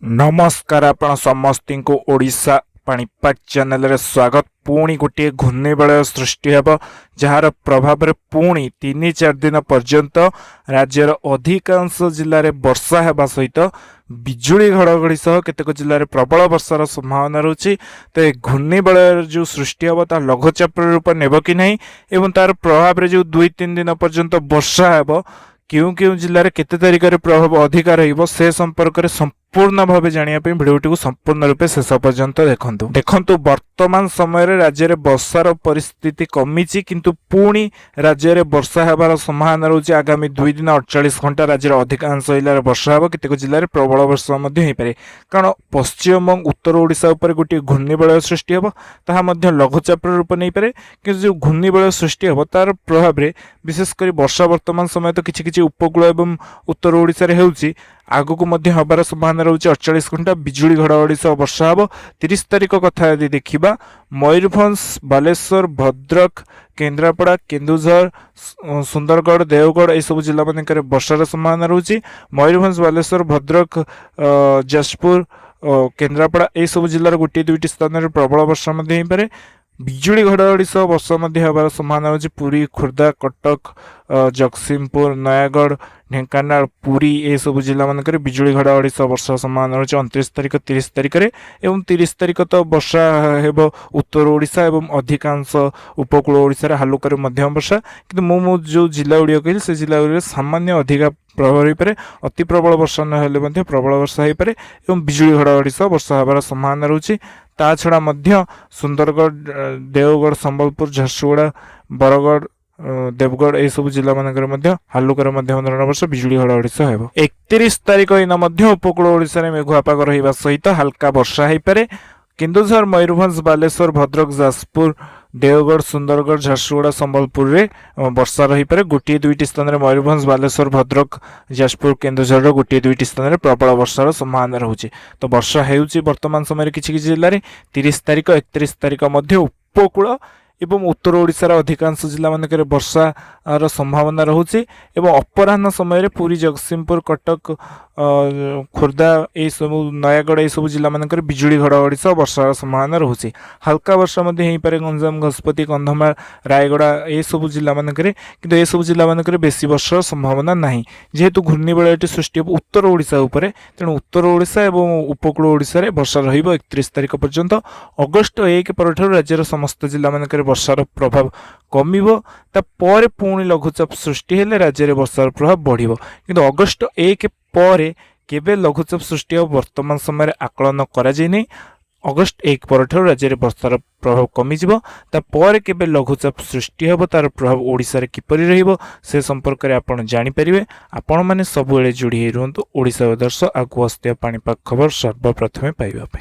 नमस्कार आपण समस्त को ओडिशा पाणीपाग चैनल रे स्वागत। पुणी गोटे घूर्णिबलय सृष्टि हेब जार प्रभाव रे पुणी 3-4 दिन पर्यंत राज्यर अधिकांश जिले में वर्षा हेबा सहित बिजुली घड़घड़ी सह केतेक जिले में प्रबल वर्षार संभावना रही। तो ये घूर्णिबलय जो सृष्टि हेब ता लघुचाप रूप नेब कि नहीं एवं तार प्रभाव रे जो 2-3 दिन पर्यंत वर्षा हेब क्यों क्यों जिले में केते तारिख रे प्रभाव अधिक रहिबो से संपर्क में संपूर्ण भाव जानिया पे भिडियोटी को संपूर्ण रूपे शेष पर्यंत देखंतु वर्तमान समय रे राज्य में वर्षार परिस्थिति कमिची किंतु पुणी राज्य में वर्षा हेबार संभावना रही। आगामी 2 दिन 48 घंटा राज्य अधिकांश जिले में वर्षा हेब, केतेक जिले में प्रबल वर्षा हो पारे कारण पश्चिम और उत्तर ओडिशा उपर गोटे घूर्णिबलय सृष्टि हेब ताहा मध्य लघुचाप रूप नहीं पारे किंतु जो घूर्णिबलय सृष्टि हेब तार प्रभाव में विशेषकर वर्षा वर्तमान समय तो किछि उपकूल एवं उत्तर ओडिशा रे हेउची आगु मध्य हबार संभावना रही। 48 घंटा बिजुली घड़घड़ी सह वर्षा हेब। 30 तारिख कथा यदि देखिबा मयूरभंज बालेश्वर भद्रक केन्द्रापड़ा केन्दुझर सुंदरगढ़ देवगढ़ यह सब जिला मानक वर्षार संभावना रही। मयूरभंज बालेश्वर भद्रक जाजपुर केन्द्रापड़ा यह सब जिलार गोटे 2टी स्थान में प्रबल वर्षा हो पारे। बिजुली घड़घड़ी सह वर्षा होबार संभावना रही। पुरी खोर्धा कटक जगतसिंहपुर नयागढ़ ढेंकानाल पुरी ये सब जिला मानक बिजुली घड़घड़ी सह वर्षा संभावना रही 29 तारिख 30 तारिख एवं 30 तारिख तो वर्षा हेब उत्तर ओडिशा एवं अधिकांश उपकूल ओडिशा हालुका मध्यम वर्षा किंतु मु जो जिला गुड़िक कहली से जिला गुड़िक सामान्य अधिक प्रभाव हो पारे। अति प्रबल वर्षा न प्रबल वर्षा हो पारे एवं बिजुली घड़घड़ी सह वर्षा होबार संभावना रही। ता छड़ा मध्य सुंदरगढ़ देवगढ़ संबलपुर झारसुगुड़ा बरगढ़ देवगढ़ यह सब जिला मानक हालुकार मध्यम धरण वर्षा बिजुली घड़घड़ी सह हेब। 31 तारिख इन उपकूल ओडिशा रे मेघुआपाग रहिबा सहित हल्का वर्षा हो पारे। केन्दुझर मयूरभंज बालेश्वर भद्रक जाजपुर देवगढ़ सुंदरगढ़ झारसुगुड़ा संबलपुर रे वर्षा रही पारे। गोटे 2टी स्थान में मयूरभंज बालेश्वर भद्रक जाजपुर केन्दुझर गोटे 2टी स्थान में प्रबल वर्षार संभावना रहुछि। तो वर्षा हेउछि वर्तमान समय किछि जिले में 30 तारिख 31 तारिख मध्य उपकूल एवं उत्तर ओडिशार अधिकांश जिला मानक वर्षार संभावना रहुछि एवं अपराह्न समय पुरी जगतसिंहपुर कटक खोर्धा ये सब नयागढ़ ये सब जिला मानक बिजुली घड़घड़ी सह वर्षार संभावना रहुछि। हल्का वर्षा हो पारे गंजाम गजपति कंधमाल रायगड़ा ये सब जिला मानक किंतु ये सब जिला मानक बेसी वर्षार संभावना नहीं जेहेतु घूर्णिबलयटी सृष्टि हो उत्तर ओडिशा उपरे तेणु उत्तर ओडिशा एवं उपकूल ओडिशा रे वर्षा रहिबो 31 तारिख पर्यंत। अगस्ट 1 परठारु राज्यर समस्त जिला मानक वर्षार प्रभाव कमिबो तापर पुणी लघुचाप सृष्टि हेले राज्य में वर्षार प्रभाव बढ़िबो किंतु अगस्ट 1 पर केबे लघुचाप सृष्टि हो वर्तमान समय आकलन करा जाय नै। अगस्ट 1 परठारु राज्य में वर्षार प्रभाव कमिजिबो तापर केबे लघुचाप सृष्टि हेबो तार प्रभाव ओडिशा रे किपरि रहिबो से संपर्क में आपण जानि परिबे। आपण माने सबुले जोड़ी रुहंतु ओडिशा दर्शक आगु आस्ते पाणीपाग खबर सर्वप्रथमे पाइबा।